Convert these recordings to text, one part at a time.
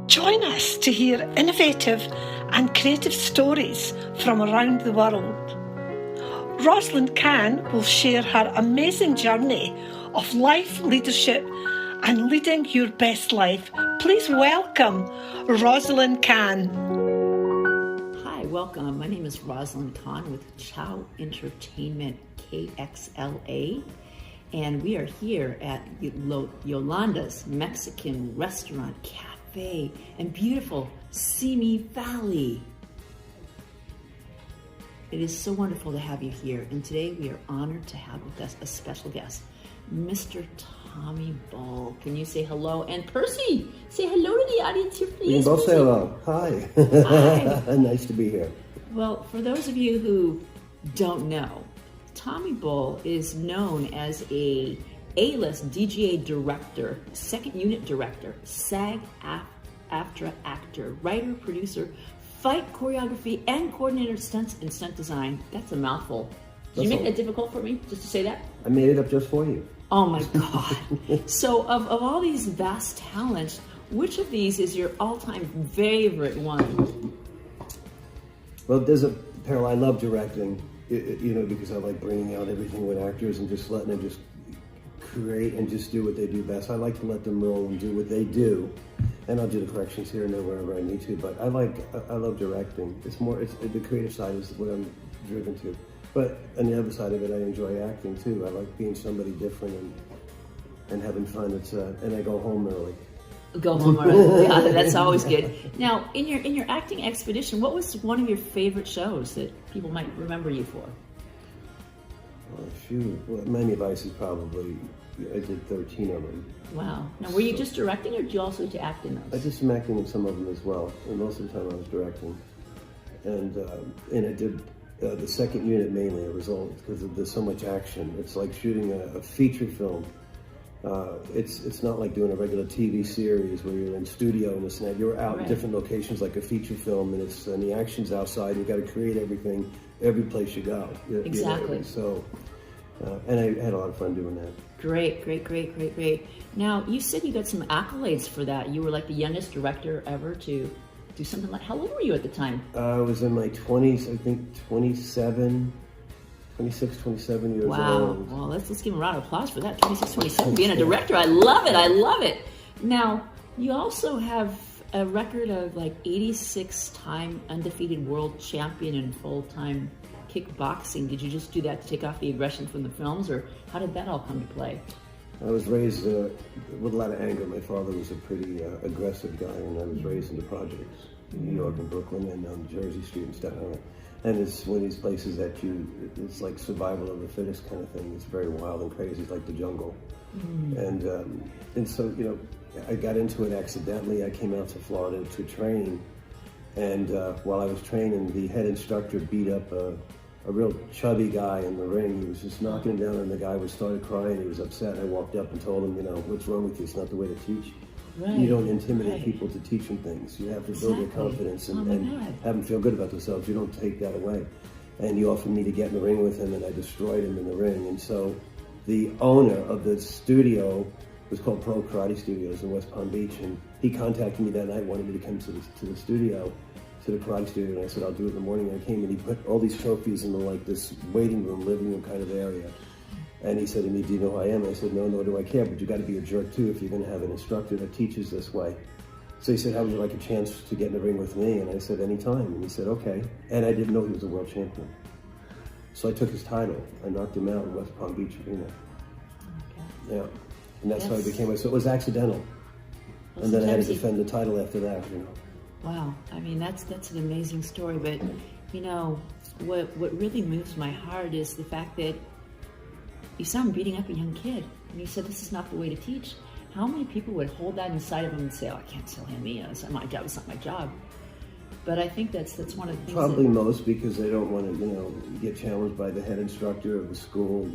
Join us to hear innovative and creative stories from around the world. Rosalyn Kahn will share her amazing journey of life, leadership, and leading your best life. Please welcome Rosalyn Kahn. Hi, welcome. My name is Rosalyn Kahn with Chow Entertainment KXLA, and we are here at Yolanda's Mexican Restaurant, Cafe, and beautiful Simi Valley. It is so wonderful to have you here, and today we are honored to have with us a special guest, Mr. Tommy Bull. Can you say hello? And Percy, say hello to the audience here, please. You can both say hello. Hi. Hi. Nice to be here. Well, for those of you who don't know, Tommy Bull is known as a A-list DGA director, second unit director, SAG-AFTRA actor, writer, producer, fight choreography, and coordinator stunts and stunt design. That's a mouthful. Did you make that difficult for me, just to say that? I made it up just for you. Oh my God. So of all these vast talents, which of these is your all-time favorite one? Well, there's a parallel. I love directing, because I like bringing out everything with actors and just letting them just create and just do what they do best. I like to let them roll and do what they do. And I'll do the corrections here and there wherever I need to, but I love directing. It's the creative side is what I'm driven to. But on the other side of it, I enjoy acting too. I like being somebody different and having fun. And I go home early. Go home early. Yeah, that's always good. Now, in your acting expedition, what was one of your favorite shows that people might remember you for? Oh, shoot. Well, Miami Vice is probably, I did 13 of them. Wow. Now, were you just directing, or did you also get to act in those? I did some acting in some of them as well, and most of the time I was directing. And I did the second unit mainly, a result, because there's so much action. It's like shooting a feature film. It's not like doing a regular TV series where you're in studio and this and that. You're out in different locations like a feature film, and the action's outside. You've got to create everything, every place you go. Exactly. So, and I had a lot of fun doing that. Great. Now, you said you got some accolades for that. You were like the youngest director ever to do something like, how old were you at the time? I was in my 20s, I think 26, 27 years old. Well, let's give him a round of applause for that. 26, 27, being a director. I love it. Now, you also have a record of like 86-time undefeated world champion in full-time kickboxing. Did you just do that to take off the aggression from the films, or how did that all come to play? I was raised with a lot of anger. My father was a pretty aggressive guy, and I was raised in the projects in New York and Brooklyn and on Jersey Street and Staten Island. And it's one of these places that it's like survival of the fittest kind of thing. It's very wild and crazy. It's like the jungle. And so, I got into it accidentally. I came out to Florida to train. And while I was training, the head instructor beat up a real chubby guy in the ring. He was just knocking him down, and the guy started crying. He was upset. I walked up and told him, what's wrong with you? It's not the way to teach. Right. You don't intimidate people to teach them things. You have to build their confidence and have them feel good about themselves. You don't take that away. And he offered me to get in the ring with him, and I destroyed him in the ring. And so the owner of the studio was called Pro Karate Studios in West Palm Beach, and he contacted me that night, wanted me to come to the studio, to the karate studio, and I said, I'll do it in the morning. And I came, and he put all these trophies in this waiting room, living room kind of area. And he said to me, do you know who I am? And I said, no, nor do I care, but you got to be a jerk too if you're going to have an instructor that teaches this way. So he said, how would you like a chance to get in the ring with me? And I said, anytime. And he said, okay. And I didn't know he was a world champion. So I took his title. I knocked him out in West Palm Beach Arena. Okay. Yeah. And that's how I became, so it was accidental. And then I had to defend the title after that, Wow. I mean, that's an amazing story. But, what really moves my heart is the fact that you saw him beating up a young kid, and you said this is not the way to teach. How many people would hold that inside of them and say, "Oh, I can't tell him, it's not my job. It's not my job." But I think that's one of the things. Probably most because they don't want to, get challenged by the head instructor of the school,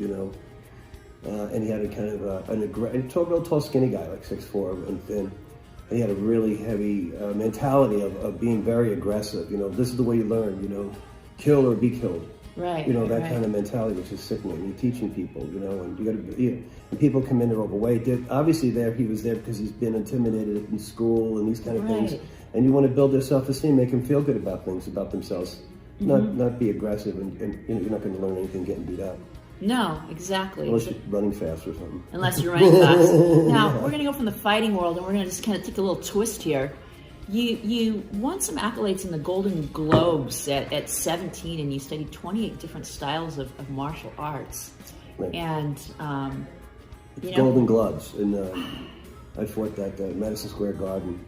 And he had a kind of a tall, skinny guy, like 6'4" and thin. And he had a really heavy mentality of being very aggressive. This is the way you learn. Kill or be killed. Right. You know, that right. kind of mentality, which is sickening. You're teaching people, you know, and you got to, and people come in, they're overweight. Obviously, he was there because he's been intimidated in school and these kind of things. And you want to build their self-esteem, make them feel good about things, about themselves, not be aggressive, and you know, you're not going to learn anything getting beat up. No, exactly. Unless you're running fast or something. Unless you're running fast. Now, we're going to go from the fighting world, and we're going to just kind of take a little twist here. You won some accolades in the Golden Globes at 17, and you studied 28 different styles of martial arts. Right. And, you know, Golden Gloves. And I fought that Madison Square Garden.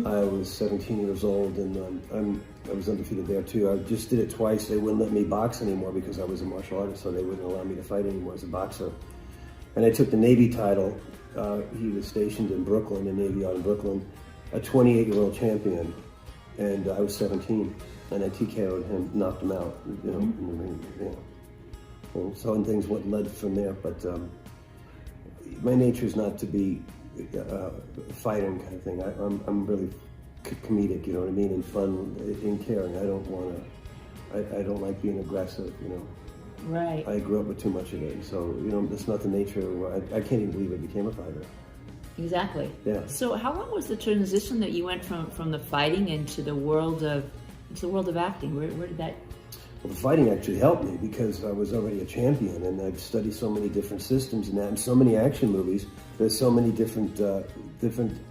I was 17 years old, and I was undefeated there too. I just did it twice. They wouldn't let me box anymore because I was a martial artist, so they wouldn't allow me to fight anymore as a boxer. And I took the Navy title. He was stationed in Brooklyn, in Navy Yard in Brooklyn, a 28-year-old champion, and I was 17, and I TKO'd him, knocked him out, you know, in the ring, you know. And so and things what led from there, but my nature is not to be fighting kind of thing. I'm really comedic, you know what I mean, and fun, and caring. I don't like being aggressive, you know. Right. I grew up with too much of it, so you know that's not the nature. I can't even believe I became a fighter. Exactly. Yeah. So how long was the transition that you went from the fighting into the world of acting? Where did that? Well, the fighting actually helped me because I was already a champion, and I'd studied so many different systems and that, and so many action movies. There's so many different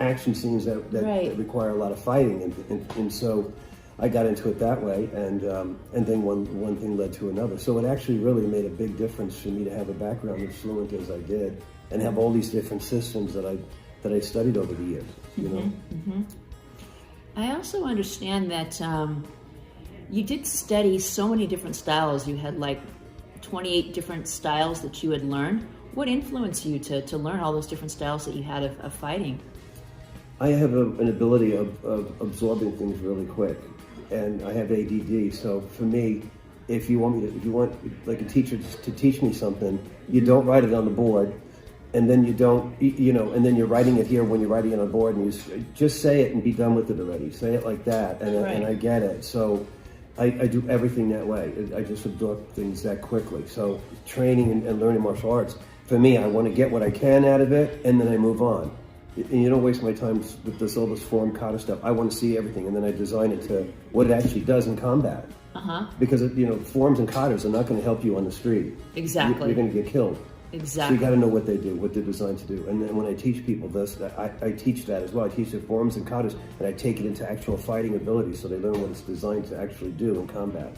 action scenes that require a lot of fighting, and so I got into it that way, and then one thing led to another. So it actually really made a big difference for me to have a background as fluent as I did, and have all these different systems that I studied over the years. You know. Mm-hmm. I also understand that you did study so many different styles. You had like 28 different styles that you had learned. What influenced you to learn all those different styles that you had of fighting? I have an ability of absorbing things really quick, and I have ADD. So for me, if you want like a teacher to teach me something, you don't write it on the board, and then you don't, you know, and then you're writing it here when you're writing it on the board, and you just say it and be done with it already. Say it like that, and I get it. So I do everything that way. I just absorb things that quickly. So training and learning martial arts, for me, I want to get what I can out of it, and then I move on. And you don't waste my time with all this form kata stuff. I want to see everything, and then I design it to what it actually does in combat. Because you know, forms and katas are not going to help you on the street. Exactly. You're going to get killed. Exactly. So you got to know what they do, what they're designed to do. And then when I teach people this, I teach that as well. I teach the forms and katas, and I take it into actual fighting ability, so they learn what it's designed to actually do in combat.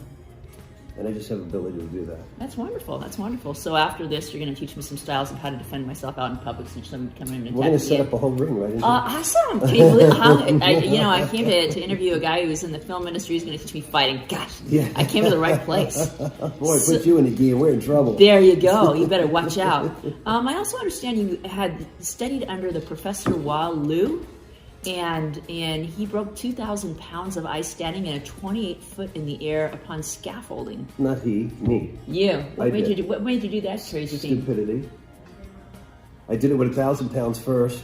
And I just have the ability to do that. That's wonderful. That's wonderful. So after this, you're going to teach me some styles of how to defend myself out in public since someone coming in and We're going to set up a whole ring, right? Awesome. Can you believe I came to interview a guy who was in the film industry. He's going to teach me fighting. Gosh, yeah. I came to the right place. Boy, put you in the gear. We're in trouble. There you go. You better watch out. I also understand you had studied under the Professor Wa Lu. And he broke 2,000 pounds of ice standing in a 28-foot in the air upon scaffolding. Not he, me. You. What made you do that crazy thing? Stupidity. I did it with 1,000 pounds first,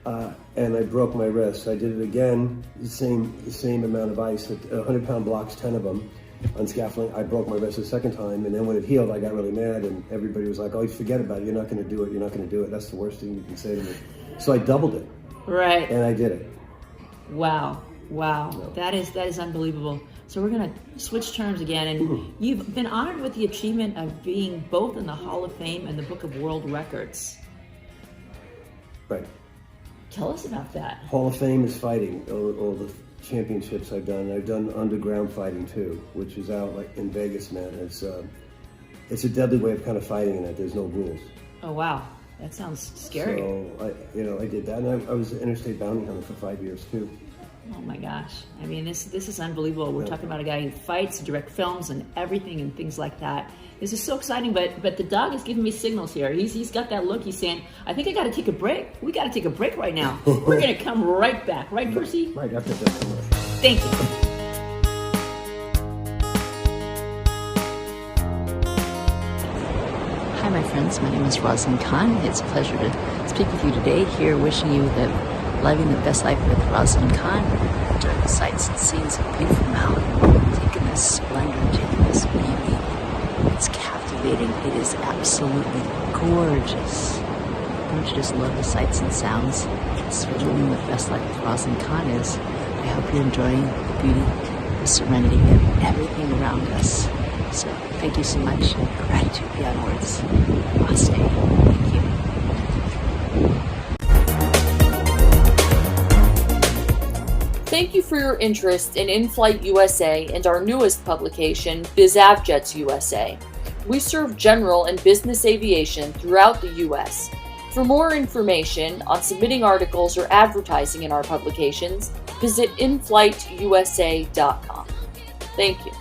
and I broke my wrist. I did it again, the same amount of ice, 100-pound blocks, 10 of them, on scaffolding. I broke my wrist the second time, and then when it healed, I got really mad, and everybody was like, "Oh, forget about it. You're not going to do it. You're not going to do it. That's the worst thing you can say to me." So I doubled it. Right. And I did it. Wow. No. That is unbelievable. So we're going to switch terms again. And you've been honored with the achievement of being both in the Hall of Fame and the Book of World Records. Right. Tell us about that. Hall of Fame is fighting. All the championships I've done. I've done underground fighting too, which is out like in Vegas, man. It's a deadly way of kind of fighting in it. There's no rules. Oh, wow. That sounds scary. So I did that, and I was an interstate bounty hunter for 5 years too. Oh my gosh! I mean, this is unbelievable. We're talking about a guy who fights, direct films, and everything, and things like that. This is so exciting. But the dog is giving me signals here. He's got that look. He's saying, "I think I got to take a break. We got to take a break right now. We're gonna come right back, right, Percy? Right after that. Thank you." Hi, my friends. My name is Rosalyn Kahn. It's a pleasure to speak with you today. Here, wishing you that living the best life with Rosalyn Kahn. Enjoy the sights and scenes of beautiful mountain. Taking this splendor, taking this beauty. appreciating. It is absolutely gorgeous. Don't you just love the sights and sounds? That's what living the best life with Rosalyn Kahn is. I hope you're enjoying the beauty, the serenity of everything around us. So thank you so much. Gratitude beyond words. Namaste. Thank you. Thank you for your interest in In-Flight USA and our newest publication, BizAvJets USA. We serve general and business aviation throughout the U.S. For more information on submitting articles or advertising in our publications, visit inflightUSA.com. Thank you.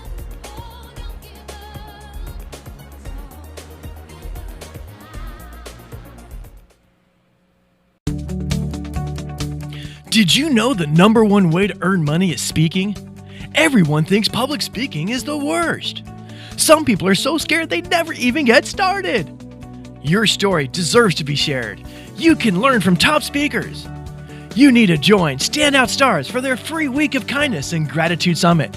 Did you know the number one way to earn money is speaking? Everyone thinks public speaking is the worst. Some people are so scared they never even get started. Your story deserves to be shared. You can learn from top speakers. You need to join Standout Stars for their free Week of Kindness and Gratitude Summit.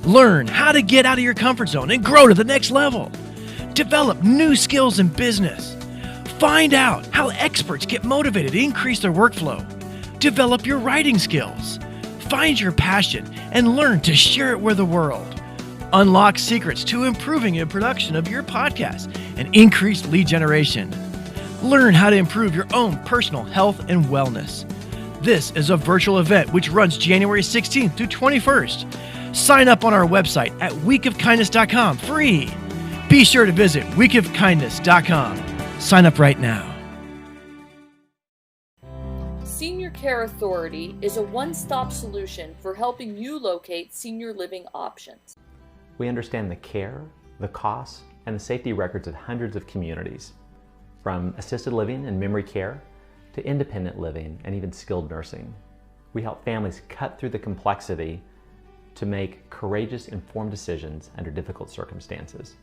Learn how to get out of your comfort zone and grow to the next level. Develop new skills in business. Find out how experts get motivated to increase their workflow. Develop your writing skills. Find your passion and learn to share it with the world. Unlock secrets to improving the production of your podcast and increase lead generation. Learn how to improve your own personal health and wellness. This is a virtual event which runs January 16th through 21st. Sign up on our website at weekofkindness.com free. Be sure to visit weekofkindness.com. Sign up right now. Senior Care Authority is a one-stop solution for helping you locate senior living options. We understand the care, the costs, and the safety records of hundreds of communities, from assisted living and memory care to independent living and even skilled nursing. We help families cut through the complexity to make courageous, informed decisions under difficult circumstances.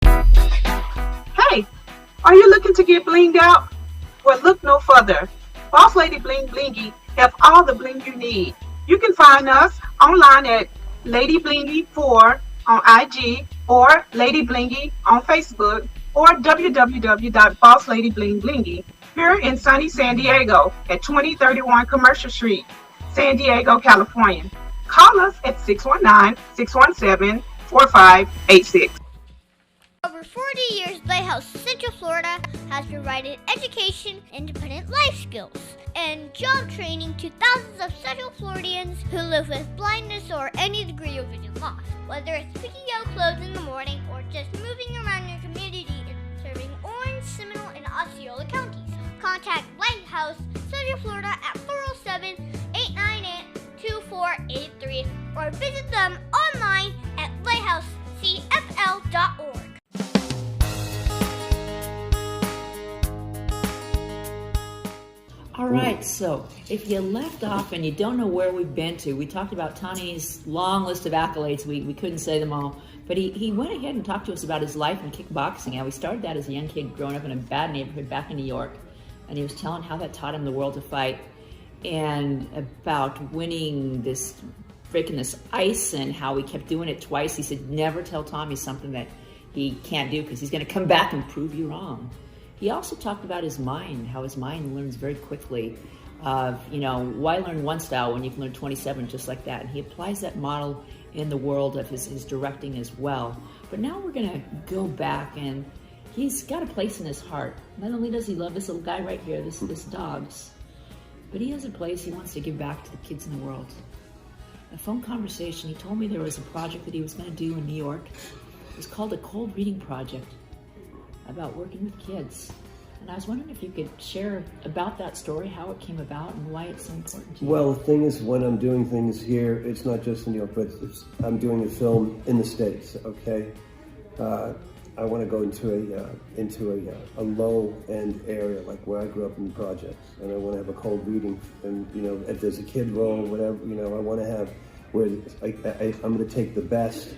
Hey, are you looking to get blinged out? Well, look no further. Boss Lady Bling Blingy have all the bling you need. You can find us online at Lady Blingy 4 on IG or Lady Blingy on Facebook or www.bossladyblingblingy here in sunny San Diego at 2031 Commercial Street, San Diego, California. Call us at 619-617-4586. Over 40 years, Lighthouse Central Florida has provided education, independent life skills, and job training to thousands of Central Floridians who live with blindness or any degree of vision loss. Whether it's picking out clothes in the morning or just moving around your community and serving Orange, Seminole, and Osceola counties, contact Lighthouse Central Florida at 407-898-2483 or visit them online at lighthousecfl.org. All right, so if you left off and you don't know where we've been to, we talked about Tony's long list of accolades. We couldn't say them all, but he went ahead and talked to us about his life in kickboxing. How he started that as a young kid growing up in a bad neighborhood back in New York, and he was telling how that taught him the world to fight and about winning this ice and how he kept doing it twice. He said, never tell Tommy something that he can't do because he's going to come back and prove you wrong. He also talked about his mind, how his mind learns very quickly. Why learn one style when you can learn 27 just like that? And he applies that model in the world of his directing as well. But now we're going to go back, and he's got a place in his heart. Not only does he love this little guy right here, this dogs, but he has a place he wants to give back to the kids in the world. A phone conversation, he told me there was a project that he was going to do in New York. It was called a cold reading project, about working with kids. And I was wondering if you could share about that story, how it came about and why it's so important to you. Well, the thing is, when I'm doing things here, it's not just in New York, but I'm doing a film in the States, okay? I want to go into a low-end area, like where I grew up in the projects, and I want to have a cold reading, and, if there's a kid role or whatever, I want to have where I'm going to take the best,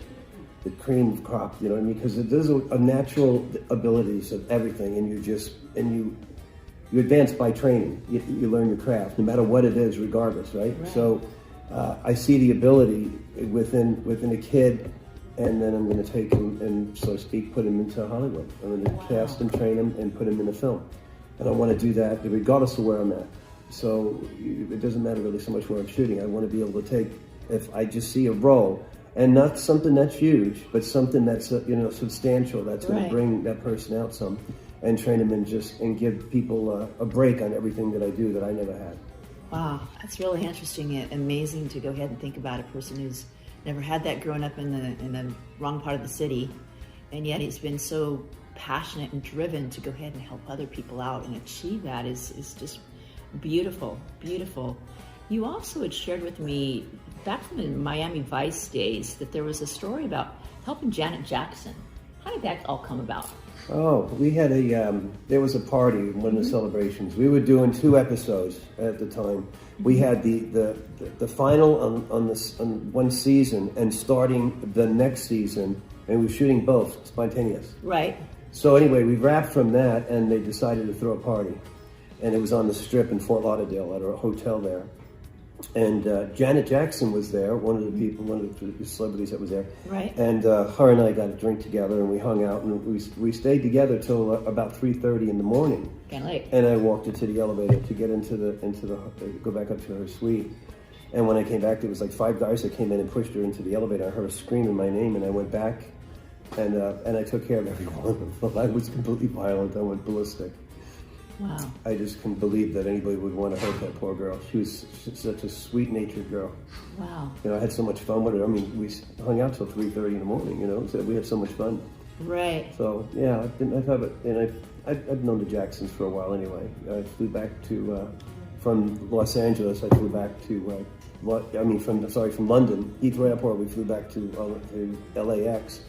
the cream crop, you know what I mean? Because there's a natural abilities of everything, and you advance by training. You learn your craft, no matter what it is, regardless, right? Right. So I see the ability within a kid, and then I'm going to take him and, so to speak, put him into Hollywood. I'm going to cast him, train him, and put him in a film. And I want to do that regardless of where I'm at. So it doesn't matter really so much where I'm shooting. I want to be able to take, if I just see a role, and not something that's huge, but something that's substantial, that's going to bring that person out some, and train them and give people a break on everything that I do that I never had. Wow, that's really interesting and amazing to go ahead and think about a person who's never had that growing up in the wrong part of the city, and yet he's been so passionate and driven to go ahead and help other people out and achieve that is just beautiful, beautiful. You also had shared with me back from the Miami Vice days that there was a story about helping Janet Jackson. How did that all come about? Oh, we had there was a party, one of the celebrations. We were doing 2 episodes at the time. We had the final on one season and starting the next season, and we were shooting both spontaneous. Right. So anyway, we wrapped from that, and they decided to throw a party. And it was on the Strip in Fort Lauderdale at a hotel there. And Janet Jackson was there, one of the celebrities that was there. Right. And her and I got a drink together, and we hung out, and we stayed together till about 3:30 in the morning. Kind of late. And I walked into the elevator to get into the go back up to her suite. And when I came back, there was like 5 guys that came in and pushed her into the elevator. I heard her screaming my name, and I went back, and I took care of every one of them. I was completely violent. I went ballistic. Wow. I just couldn't believe that anybody would want to hurt that poor girl. She was such a sweet-natured girl. Wow. I had so much fun with her. I mean, we hung out till 3:30 in the morning, so we had so much fun. Right. So, yeah, I've known the Jacksons for a while anyway. I flew back from Los Angeles, I flew back from London, Heathrow Airport, we flew back to LAX,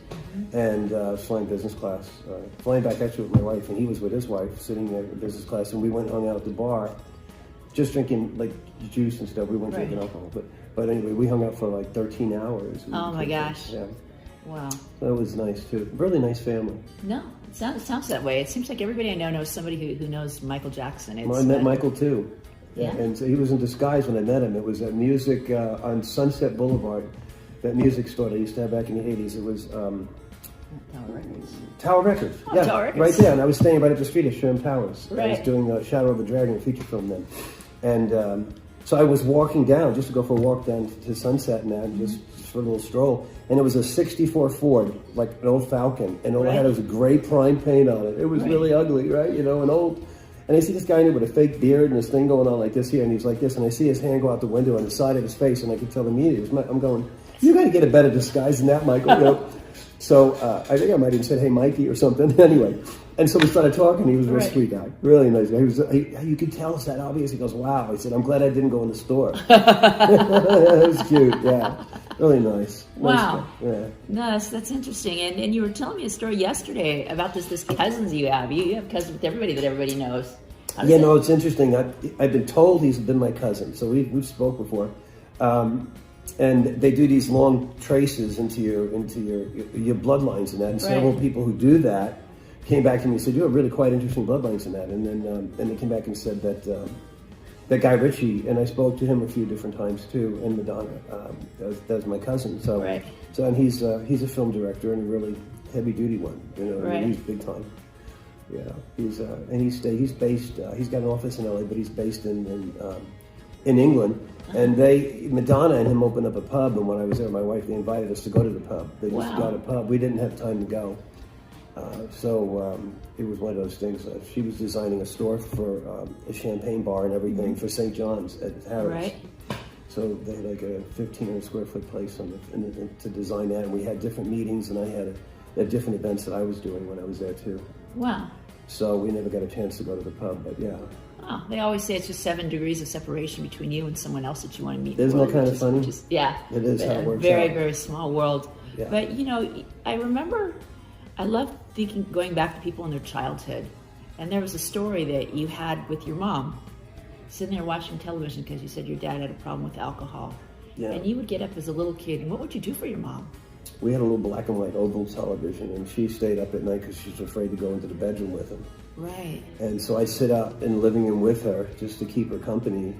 and flying business class. Flying back actually with my wife, and he was with his wife, sitting there in business class, and we went and hung out at the bar, just drinking like juice and stuff. We weren't drinking alcohol, but anyway, we hung out for like 13 hours. Oh my gosh. Yeah. Wow. That was nice too. Really nice family. No, it sounds that way. It seems like everybody I know knows somebody who knows Michael Jackson. I met Michael too. Yeah. And so he was in disguise when I met him. It was at music on Sunset Boulevard, that music store they used to have back in the 80s. It was Tower Records. Tower Records. Oh, yeah, Tower Records. Right there. And I was staying right up the street at Sherman Towers. Right. I was doing Shadow of the Dragon, a feature film then. And so I was walking down, just to go for a walk down to Sunset and that, just for a little stroll. And it was a 64 Ford, like an old Falcon. And all I had was a gray prime paint on it. It was really ugly, right? An old... And I see this guy in there with a fake beard and this thing going on like this here, and he's like this, and I see his hand go out the window on the side of his face, and I could tell immediately. I'm going, you got to get a better disguise than that, Michael. So I think I might have said, "Hey, Mikey," or something. Anyway, and so we started talking. He was a real sweet guy, really nice guy. You could tell it's that obvious. He goes, "Wow." I said, "I'm glad I didn't go in the store." It was cute, yeah. Really nice. Wow. Yeah. No, that's interesting. And you were telling me a story yesterday about this cousins you have. You have cousins with everybody that everybody knows. It's interesting. I've been told he's been my cousin, so we've spoke before. And they do these long traces into your bloodlines and that. And several people who do that came back to me and said, "You have really quite interesting bloodlines in that." And then they came back and said that Guy Ritchie, and I spoke to him a few different times too, and Madonna, that's my cousin. So, and he's a film director and a really heavy duty one. I mean, he's big time. Yeah, he's based. He's got an office in LA, but he's based in England. And Madonna and him opened up a pub, and when I was there, my wife, they invited us to go to the pub. They just got a pub. We didn't have time to go. So it was one of those things. She was designing a store for a champagne bar and everything for St. John's at Harris. Right. So they had like a 1,500 square foot place to design that, and we had different meetings, and I had different events that I was doing when I was there too. Wow. So we never got a chance to go to the pub, but yeah. Oh, they always say it's just 7 degrees of separation between you and someone else that you want to meet. Isn't that kind of funny? Yeah. It is how it works very, out. very small world. Yeah. But, I remember, I love going back to people in their childhood. And there was a story that you had with your mom, sitting there watching television because you said your dad had a problem with alcohol. Yeah. And you would get up as a little kid, and what would you do for your mom? We had a little black and white oval television, and she stayed up at night because she was afraid to go into the bedroom with him. Right. And so I'd sit out in the living room with her just to keep her company.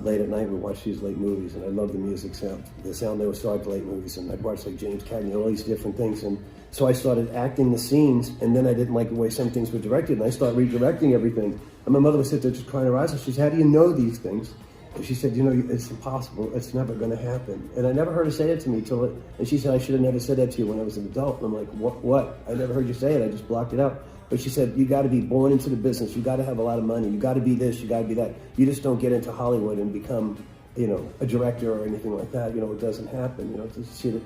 late at night we'd watch these late movies, and I love the music sound. The sound they would start late movies, and I'd watch like James Cagney, all these different things. And so I started acting the scenes, and then I didn't like the way some things were directed, and I started redirecting everything. And my mother would sit there just crying her eyes out. She said, "How do you know these things?" And she said, "You know, it's impossible. It's never going to happen." And I never heard her say it to me and she said, "I should have never said that to you when I was an adult." And I'm like, what? I never heard you say it. I just blocked it out. But she said, "You got to be born into the business. You got to have a lot of money. You got to be this. You got to be that. You just don't get into Hollywood and become, you know, a director or anything like that. You know, it doesn't happen." You know,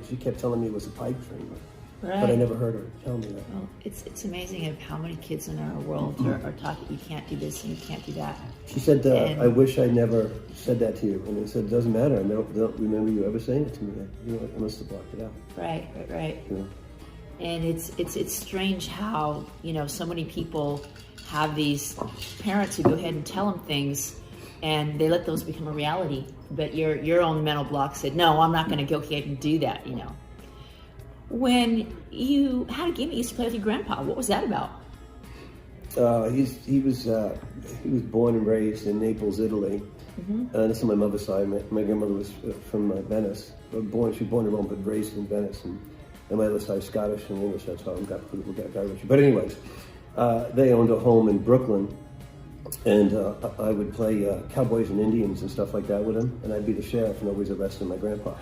she kept telling me it was a pipe dream. Right. But I never heard her tell me that. Well, it's amazing of how many kids in our world are taught that you can't do this and you can't do that. She said, "I wish I never said that to you." And I said, "It doesn't matter. I don't remember you ever saying it to me. You know, I must have blocked it out." Right. You know? And it's strange how, you know, so many people have these parents who go ahead and tell them things and they let those become a reality. But your own mental block said, "No, I'm not going to go ahead and do that," you know. When you had a game that you used to play with your grandpa, what was that about? He was born and raised in Naples, Italy. This is my mother's side. My grandmother was from Venice. She was born in Rome, but raised in Venice. And my other side, Scottish and English. That's how we got rich. But anyways, they owned a home in Brooklyn, and I would play cowboys and Indians and stuff like that with him. And I'd be the sheriff, and always arresting my grandpa.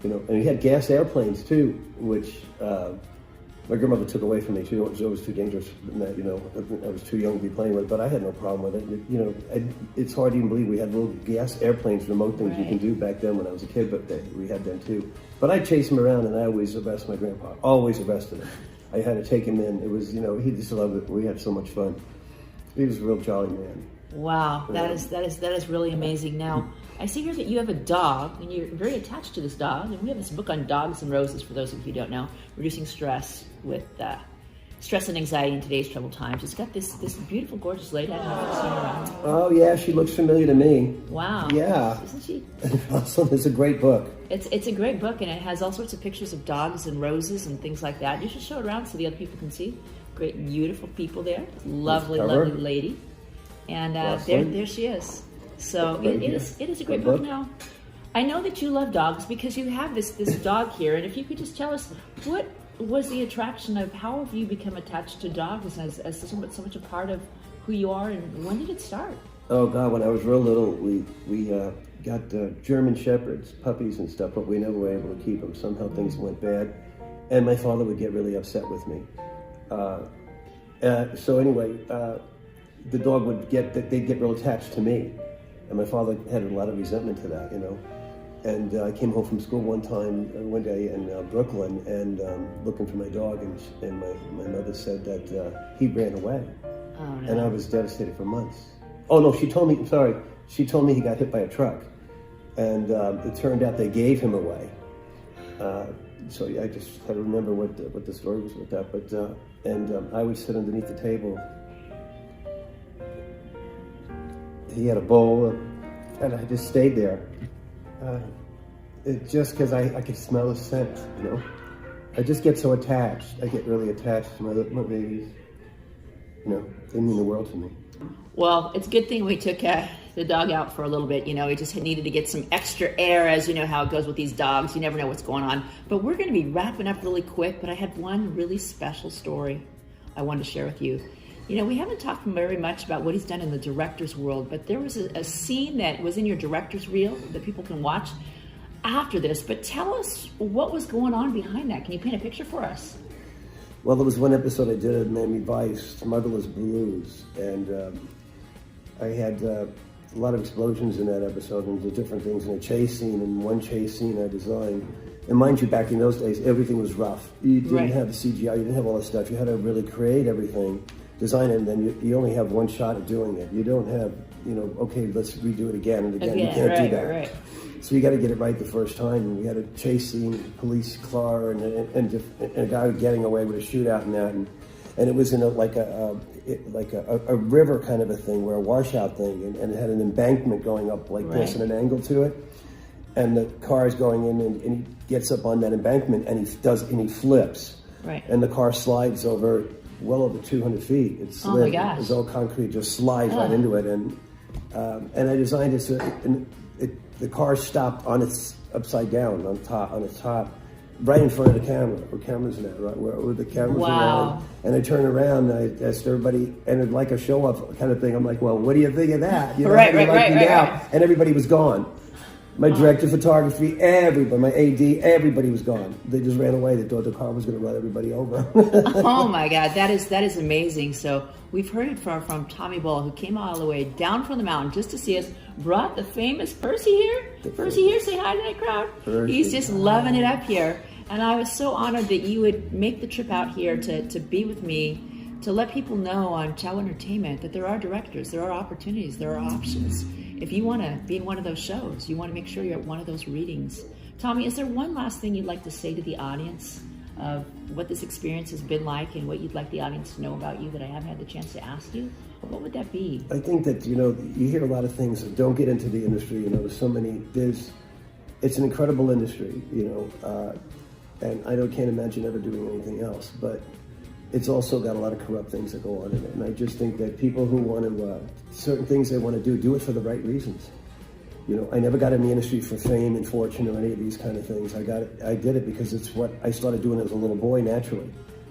You know, and he had gas airplanes too, which my grandmother took away from me. She was always too dangerous. You know, I was too young to be playing with it, but I had no problem with it. You know, it's hard to even believe we had little gas airplanes, remote things you can do back then when I was a kid, but we had them too. But I'd chase him around, and I always arrested my grandpa. Always arrested him. I had to take him in. It was, you know, he just loved it. We had so much fun. He was a real jolly man. Wow, that is really amazing. Now, I see here that you have a dog, and you're very attached to this dog. And we have this book on dogs and roses, for those of you who don't know, reducing stress with stress and anxiety in today's troubled times. It's got this beautiful, gorgeous lady. I don't know if you've seen her around. Oh yeah, she looks familiar to me. Wow. Yeah. Isn't she? Awesome. It's a great book. It's a great book, and it has all sorts of pictures of dogs and roses and things like that. You should show it around so the other people can see. Great, beautiful people there. Lovely lady. And there she is. So it is a great book. Now, I know that you love dogs because you have this dog here. And if you could just tell us, what was the attraction of, how have you become attached to dogs as so much a part of who you are, and when did it start? Oh God, when I was real little, we got German Shepherds, puppies and stuff, but we never were able to keep them. Somehow things went bad, and my father would get really upset with me. So anyway, the dog they'd get real attached to me. And my father had a lot of resentment to that, you know. And I came home from school one day in Brooklyn, and looking for my dog, and my mother said that he ran away. Oh, no. And I was devastated for months. Oh no, she told me he got hit by a truck. And it turned out they gave him away. So I just had to remember what the story was with that. But I would sit underneath the table. He had a bowl, and I just stayed there. Just because I could smell his scent, you know. I just get so attached. I get really attached to my babies. You know, they mean the world to me. Well, it's a good thing we took the dog out for a little bit. You know, we just needed to get some extra air, as you know how it goes with these dogs. You never know what's going on. But we're going to be wrapping up really quick, but I had one really special story I wanted to share with you. You know, we haven't talked very much about what he's done in the director's world, but there was a scene that was in your director's reel that people can watch after this. But tell us what was going on behind that. Can you paint a picture for us? Well, there was one episode I did of Miami Vice, Smuggler's Blues, and I had a lot of explosions in that episode and the different things in a chase scene. And one chase scene I designed, and mind you, back in those days, everything was rough. You didn't have the CGI, you didn't have all that stuff. You had to really create everything, design it, and then you only have one shot of doing it. You don't have, you know, okay, let's redo it again and again. You can't do that. Right. So you got to get it right the first time. And we had a chase scene, police car, and a guy getting away with a shootout and that, and it was in a river kind of a thing, where a washout thing, and it had an embankment going up like this and an angle to it, and the car is going in, and he gets up on that embankment, and he flips, and the car slides over well over 200 feet. It's oh my gosh. It's all concrete, just slides right into it, and And I designed it so the car stopped on its upside down on its top, right in front of the camera, where cameras now, right where the cameras were on. And I turned around and I asked everybody, and it like a show off kind of thing. I'm like, well, what do you think of that? You know, Right. And everybody was gone. My director of photography, everybody, my AD, everybody was gone. They just ran away. They thought the car was going to run everybody over. Oh my God, that is amazing. So we've heard it from Tommy Bull, who came all the way down from the mountain just to see us. Brought the famous Percy here. Percy here, say hi to that crowd. Percy. He's just loving it up here. And I was so honored that you would make the trip out here to be with me, to let people know on Chow Entertainment that there are directors, there are opportunities, there are options. If you want to be in one of those shows, you want to make sure you're at one of those readings. Tommy, is there one last thing you'd like to say to the audience of what this experience has been like and what you'd like the audience to know about you that I haven't had the chance to ask you? What would that be? I think that, you hear a lot of things that don't get into the industry. There's so many, it's an incredible industry, and I can't imagine ever doing anything else, but it's also got a lot of corrupt things that go on in it. And I just think that people who want to, certain things they want to do it for the right reasons. I never got in the industry for fame and fortune or any of these kind of things. I did it because it's what I started doing as a little boy naturally.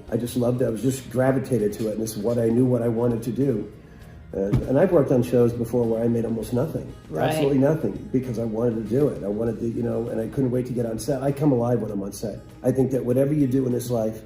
I just loved it. I was just gravitated to it, and it's what I knew what I wanted to do. And I've worked on shows before where I made almost nothing, absolutely nothing, because I wanted to do it. I wanted to, and I couldn't wait to get on set. I come alive when I'm on set. I think that whatever you do in this life,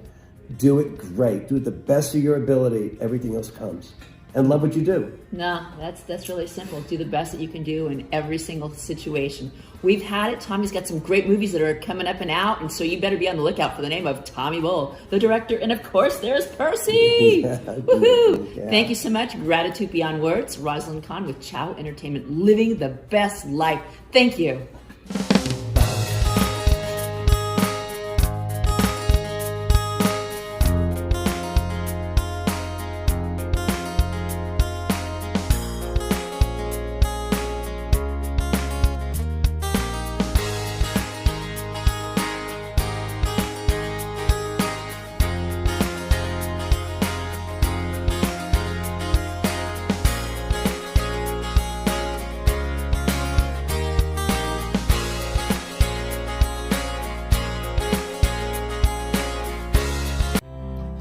do it great. Do it the best of your ability. Everything else comes. And love what you do. No, that's really simple. Do the best that you can do in every single situation. We've had it. Tommy's got some great movies that are coming up and out, and so you better be on the lookout for the name of Tommy Bull, the director, and of course there's Percy. Woohoo! Yeah. Thank you so much. Gratitude beyond words. Rosalyn Kahn with Chow Entertainment, living the best life. Thank you.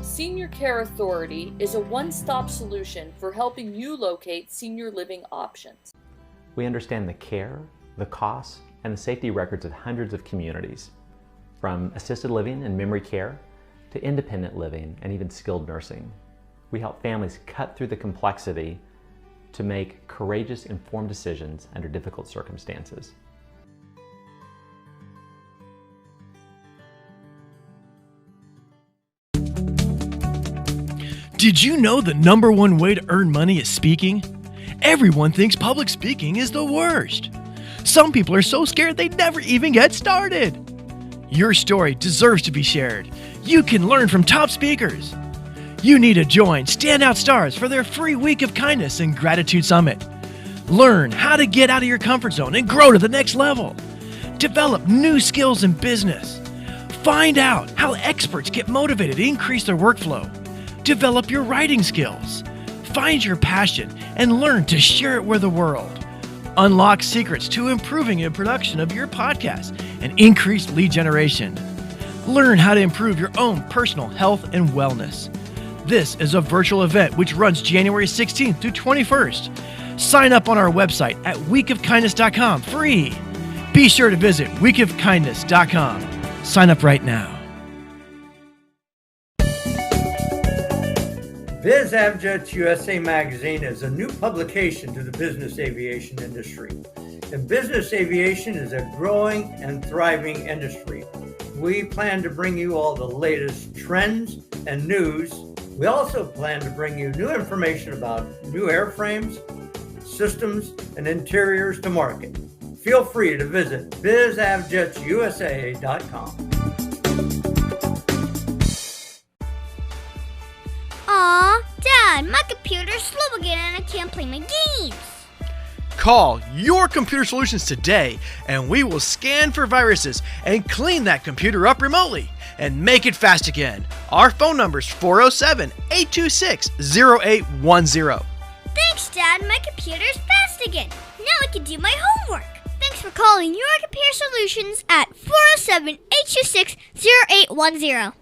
Senior Care Authority is a one-stop solution for helping you locate senior living options. We understand the care, the costs, and the safety records of hundreds of communities, from assisted living and memory care to independent living and even skilled nursing. We help families cut through the complexity to make courageous, informed decisions under difficult circumstances. Did you know the #1 way to earn money is speaking? Everyone thinks public speaking is the worst. Some people are so scared they never even get started. Your story deserves to be shared. You can learn from top speakers. You need to join Standout Stars for their free Week of Kindness and Gratitude Summit. Learn how to get out of your comfort zone and grow to the next level. Develop new skills in business. Find out how experts get motivated to increase their workflow. Develop your writing skills. Find your passion and learn to share it with the world. Unlock secrets to improving the production of your podcast and increase lead generation. Learn how to improve your own personal health and wellness. This is a virtual event which runs January 16th through 21st. Sign up on our website at weekofkindness.com free. Be sure to visit weekofkindness.com. Sign up right now. BizAvJets USA magazine is a new publication to the business aviation industry. And business aviation is a growing and thriving industry. We plan to bring you all the latest trends and news. We also plan to bring you new information about new airframes, systems, and interiors to market. Feel free to visit bizavjetsusa.com. Aw, Dad, my computer's slow again and I can't play my games. Call Your Computer Solutions today and we will scan for viruses and clean that computer up remotely and make it fast again. Our phone number is 407-826-0810. Thanks, Dad. My computer's fast again. Now I can do my homework. Thanks for calling Your Computer Solutions at 407-826-0810.